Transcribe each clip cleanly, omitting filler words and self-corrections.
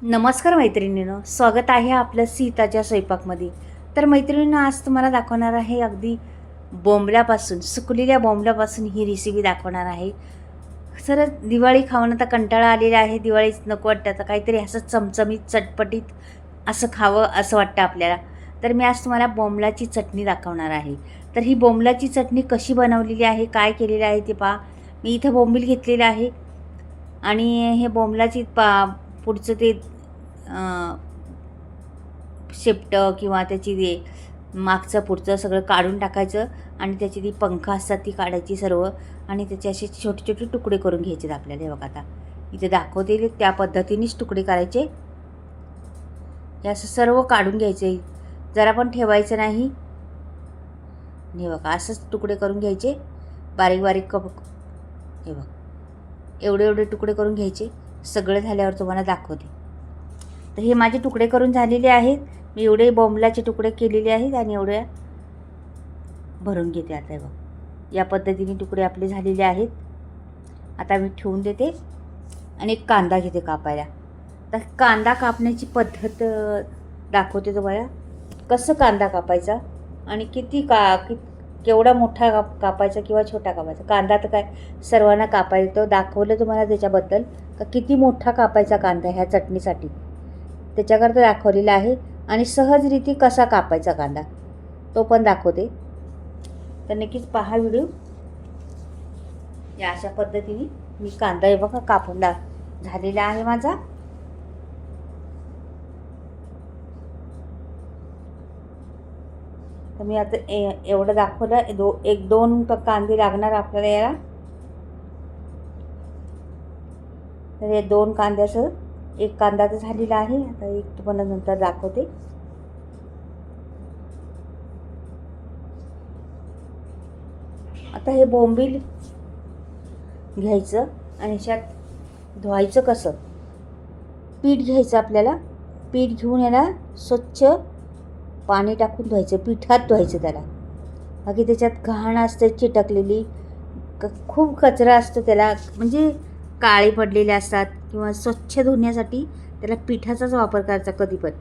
नमस्कार मैत्रिणींनो, स्वागत आहे आपलं सीताच्या स्वयंपाकमध्ये. तर मैत्रिणींनो, आज तुम्हाला दाखवणार आहे अगदी बोंबल्यापासून, सुकलेल्या बोंबल्यापासून ही रेसिपी दाखवणार आहे. सर दिवाळी खाऊन आता कंटाळा आलेला आहे, दिवाळीच नको वाटतं, आता काहीतरी असं चमचमीत चटपटीत असं खावं असं वाटतं आपल्याला. तर मी आज तुम्हाला बोंबलाची चटणी दाखवणार आहे. तर ही बोंबलाची चटणी कशी बनवलेली आहे, काय केलेलं आहे ते पहा. मी इथं बोंबील घेतलेलं आहे आणि हे बोंबलाची पुढचं ते शेपटं किंवा त्याची ते मागचं पुढचं सगळं काढून टाकायचं आणि त्याची ती पंख असतात ती काढायची सर्व आणि त्याचे असे छोटे छोटे तुकडे करून घ्यायचे आपल्याला. हे बघा, आता इथे दाखवते त्या पद्धतीनेच तुकडे करायचे. हे असं सर्व काढून घ्यायचे, जरा पण ठेवायचं नाही. हे बघा, असंच तुकडे करून घ्यायचे, बारीक बारीक हे बघा, एवढे एवढे तुकडे करून घ्यायचे. सगळं झाल्यावर तुम्हाला दाखवते. तर हे माझे तुकडे करून झालेले आहेत. मी एवढे बोंबलाचे तुकडे केलेले आहेत आणि एवढ्या भरून घेते. आता बघ, या पद्धतीने तुकडे आपले झालेले आहेत. आता मी ठेवून देते आणि एक कांदा घेते कापायला. तर कांदा कापण्याची पद्धत दाखवते तुम्हाला, कसं कांदा कापायचा आणि केवढा मोठा कापायचा किंवा छोटा कापायचा. कांदा तर काय सर्वांना कापायला येतो, दाखवलं तुम्हाला त्याच्याबद्दल का किती मोठा कापायचा कांदा ह्या चटणीसाठी, त्याच्याकरता दाखवलेला आहे. आणि सहजरीती कसा कापायचा कांदा तो पण दाखवते. तर नक्कीच पहा व्हिडिओ. या अशा पद्धतीने मी कांदा हे बघा कापून झालेला आहे माझा. तर मी आता एवढं दाखवलं. एक दोन कांदे लागणार आपल्याला याला. तर हे दोन कांद्याचं एक कांदा तर झालेला आहे. आता एक तुम्हाला नंतर दाखवते. आता हे बोंबील घ्यायचं आणि ह्याच्यात धुवायचं कसं. पीठ घ्यायचं आपल्याला. पीठ घेऊन याला स्वच्छ पाणी टाकून धुवायचं, पिठात धुवायचं त्याला. बाकी त्याच्यात घाण असते चिटकलेली, खूप कचरा असतो त्याला, म्हणजे काळे पडलेले असतात. किंवा स्वच्छ धुण्यासाठी त्याला पिठाचाच वापर करायचा कधी पण.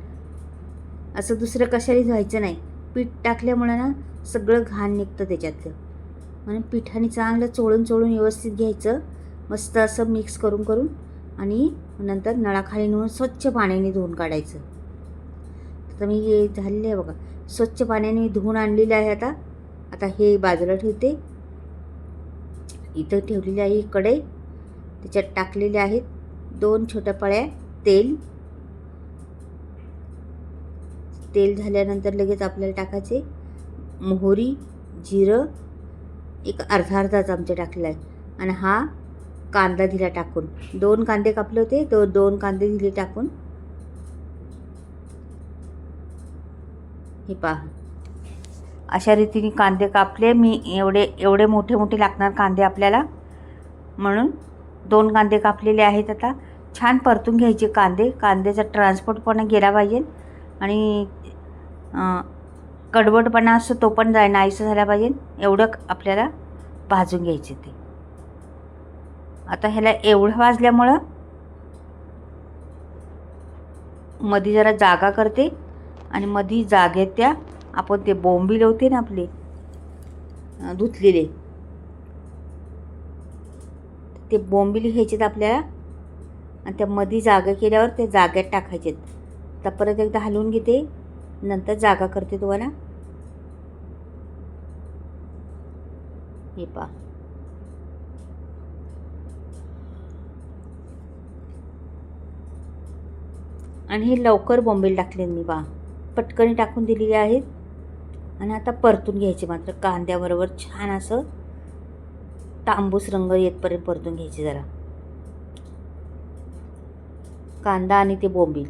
असं दुसरं कशाने धुवायचं नाही. पीठ टाकल्यामुळे ना सगळं घाण निघतं त्याच्यातलं. म्हणून पिठाने चांगलं चोळून चोळून व्यवस्थित घ्यायचं, मस्त असं मिक्स करून करून आणि नंतर नळाखाली नेऊन स्वच्छ पाण्याने धुवून काढायचं. तर मी हे झालेलं आहे बघा, स्वच्छ पाण्याने मी धुवून आणलेलं आहे. आता हे बाजूला ठेवते. इथं ठेवलेली आहे ही कढई, त्याच्यात टाकलेले आहेत 2 छोट्या पळ्या तेल. तेल झाल्यानंतर लगेच आपल्याला टाकायचे मोहरी, जिरं एक अर्धा चमचा टाकलेला आहे. आणि हा कांदा दिला टाकून, 2 कांदे कापले होते, 2 कांदे दिले टाकून. हे पहा, अशा रीतीने कांदे कापले मी. एवढे मोठे मोठे लागणार कांदे आपल्याला, म्हणून 2 कांदे कापलेले आहेत. आता छान परतून घ्यायचे कांदे. कांद्याचा ट्रान्सपोर्टपणा गेला पाहिजे आणि कडवटपणा असतो तो पण नाहीसा झाला पाहिजे, एवढं आपल्याला भाजून घ्यायचे ते. आता ह्याला एवढं भाजल्यामुळं मध्ये जरा जागा करते आणि मध्ये जागेत त्या आपण ते बोंबील होते ना आपले धुतलेले, ते बोंबील घ्यायचेत आपल्याला आणि त्या मध्ये जागा केल्यावर ते जाग्यात टाकायचेत. तर परत एकदा हलवून घेते, नंतर जागा करते तुम्हाला. हे पहा, आणि हे लवकर बोंबील टाकले मी पहा, पटकन टाकून दिलेले आहेत. आणि आता परतून घ्यायचे मात्र कांद्याबरोबर छान असं तांबूस रंग येतपर्यंत परतून घ्यायचे जरा कांदा आणि ते बोंबील,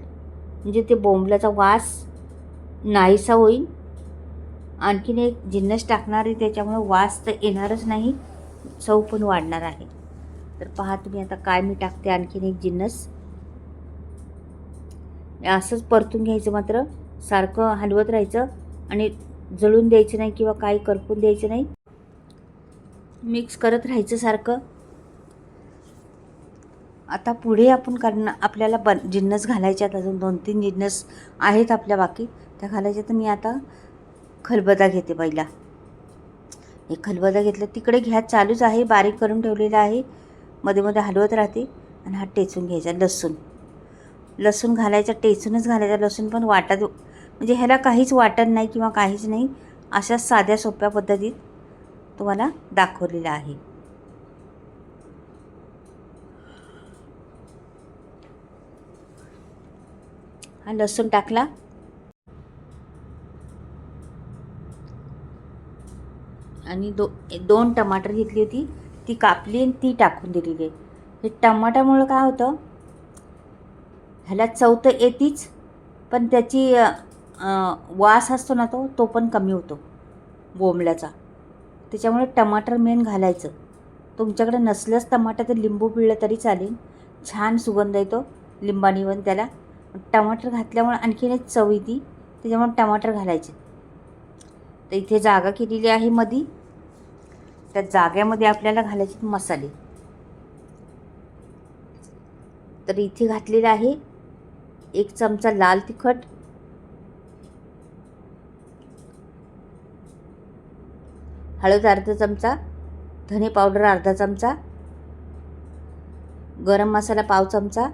म्हणजे ते बोंबलाचा वास नाहीसा होईल. आणखीन एक जिन्नस टाकणार आहे, त्याच्यामुळे वास तर येणारच नाही, चव पण वाढणार आहे. तर पहा तुम्ही आता काय मी टाकते आणखीन एक जिन्नस. असंच परतून घ्यायचं, मात्र सारखं हलवत राहायचं आणि जळून द्यायचं नाही किंवा काही करपून द्यायचं नाही. मिक्स करत राहायचं सारखं. आता पुढे आपण आपल्याला जिन्नस घालायचे आहेत. अजून 2-3 जिन्नस आहेत आपल्या बाकी, त्या घालायच्या. तर मी आता खलबत्ता घेते पहिला. हे खलबत्ता घेतलं, तिकडे गॅस चालूच आहे, बारीक करून ठेवलेला आहे, मध्ये मध्ये हलवत राहते. आणि हा टेचून घ्यायचा लसूण घालायचा, टेचूनच घालायचा. लसूण पण वाटत, म्हणजे ह्याला काहीच वाटत नाही किंवा काहीच नाही, अशा साध्या सोप्या पद्धतीत तुम्हाला दाखवलेलं आहे. हा लसूण टाकला आणि 2 टमाटर घेतली होती, ती कापली आणि ती टाकून दिलेली आहे. हे टमाट्यामुळं काय होतं, ह्याला चव तर येतीच, पण त्याची वास असतो ना, तो पण कमी होतो बोंबल्याचा. त्याच्यामुळे टमाटर मेन घालायचं. तुमच्याकडे नसलंच टमाटर तर लिंबू पिळलं तरी चालेल, छान सुगंध येतो लिंबानी. पण त्याला टमाटर घातल्यामुळे आणखीन एक चव येते, त्याच्यामुळे टमाटर घालायचे. तर इथे जागा केलेली आहे मध्ये, त्या जाग्यामध्ये आपल्याला घालायचे मसाले. तर इथे घातलेला आहे 1 चमचा लाल तिखट, हळद अर्धा चमचा, धने पावडर अर्धा चमचा, गरम मसाला पाव चमचा,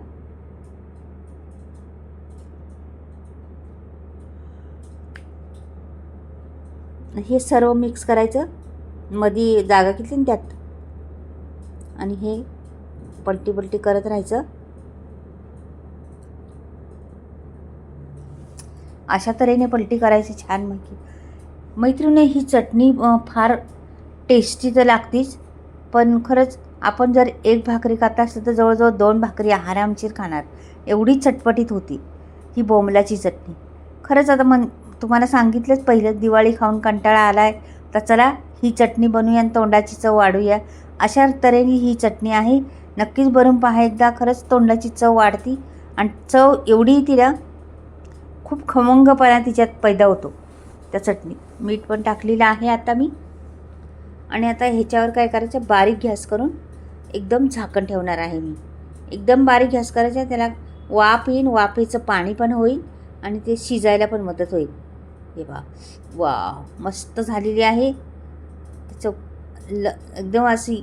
हे सर्व मिक्स करायचं. मध्ये जागा घेतली ना त्यात, आणि हे पलटी करत राहायचं. अशा तऱ्हेने पलटी करायची छान. मैत्रिणी, ही चटणी फार टेस्टी तर लागतीच, पण खरंच आपण जर 1 भाकरी खाता असेल तर जवळजवळ 2 भाकरी आरामशीर खाणार, एवढी चटपटीत होती ही बोंबलाची चटणी. खरंच आता तुम्हाला सांगितलंच पहिलं, दिवाळी खाऊन कंटाळा आला आहे, तर चला ही चटणी बनवूया आणि तोंडाची चव वाढूया. अशा तऱ्हेने ही चटणी आहे, नक्कीच बनवून पहा एकदा. खरंच तोंडाची चव वाढती, आणि चव एवढी तिला खूप खमंगपणा तिच्यात पैदा होतो त्या चटणीत. मीठ पण टाकलेलं आहे आता मी. आणि आता ह्याच्यावर काय करायचं, बारीक गॅस करून एकदम झाकण ठेवणार आहे मी. एकदम बारीक गॅस करायचा, त्याला वाफ येईन, वाफेचं पाणी पण होईल आणि ते शिजायला पण मदत होईल. हे वा मस्त झालेली आहे. त्याचं एकदम अशी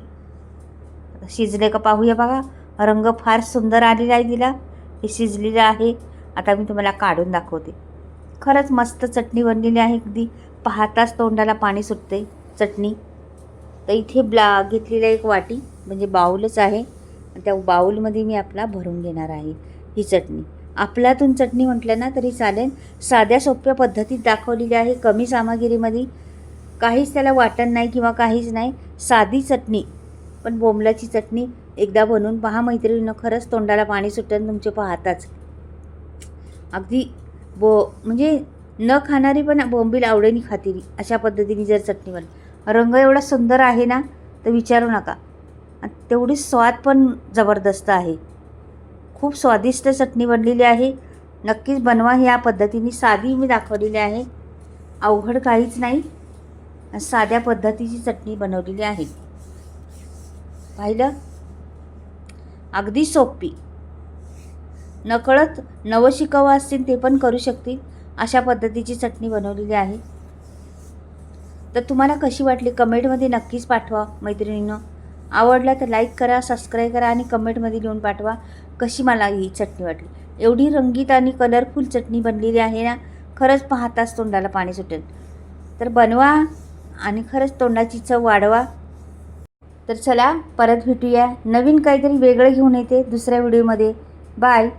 शिजले का पाहूया बघा, रंग फार सुंदर आलेला आहे तिला. हे शिजलेलं आहे. आता मी तुम्हाला काढून दाखवते. खरंच मस्त चटणी बनलेली आहे, अगदी पाहताच तोंडाला पाणी सुटते चटणी. तर इथे घेतलेला 1 वाटी, म्हणजे बाऊलच आहे, त्या बाऊलमध्ये मी आपला भरून घेणार आहे ही चटणी. आपल्यातून चटणी म्हटलं ना तरी चालेल, साध्या सोप्या पद्धतीत दाखवलेली आहे, कमी सामग्रीमध्ये, काहीच त्याला वाटण नाही किंवा काहीच नाही, साधी चटणी. पण बोंबलाची चटणी एकदा बनवून पहा मैत्रिणींनो, खरंच तोंडाला पाणी सुटेल तुमचे पाहताच. अगदी म्हणजे न खाणारी पण बोंबील आवडीने खातील अशा पद्धतीने जर चटणी बनली. रंग एवढा सुंदर आहे ना, तर विचारू नका. तेवढी स्वाद पण जबरदस्त आहे. खूप स्वादिष्ट चटणी बनलेली आहे. नक्कीच बनवा या पद्धतीने. साधी मी दाखवलेली आहे, अवघड काहीच नाही, साध्या पद्धतीची चटणी बनवलेली आहे. पाहिलं, अगदी सोपी. नकळत नवशिकाऊ असतील ते पण करू शकतील अशा पद्धतीची चटणी बनवलेली आहे. तर तुम्हाला कशी वाटली कमेंटमध्ये नक्कीच पाठवा मैत्रिणींनो. आवडला तर लाईक करा, सबस्क्राईब करा आणि कमेंटमध्ये लिहून पाठवा कशी मला ही चटणी वाटली. एवढी रंगीत आणि कलरफुल चटणी बनलेली आहे ना, खरंच पाहताच तोंडाला पाणी सुटेल. तर बनवा आणि खरंच तोंडाची चव वाढवा. तर चला परत भेटूया, नवीन काहीतरी वेगळं घेऊन येते दुसऱ्या व्हिडिओमध्ये. बाय.